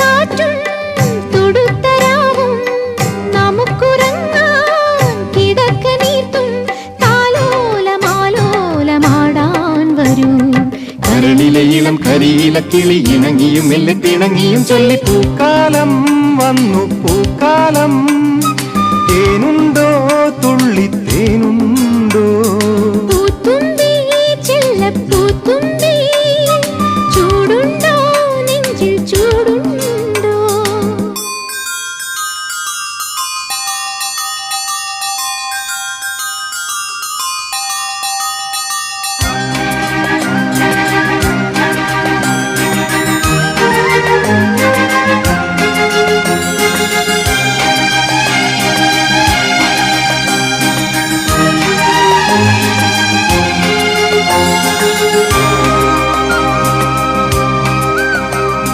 കാറ്റും തുടുത്തരാവും നമുക്കുറങ്ങാൻ കിടക്ക നീർത്തും താലോലമാലോലമാടാൻ വരൂ. കരളിലെ ഇളം കരിയില കിളി ഇണങ്ങിയും മെല്ലെ തിണങ്ങിയും ചൊല്ലി പൂക്കാലം വന്നു പൂക്കാലം തേനുണ്ടോ തുള്ളി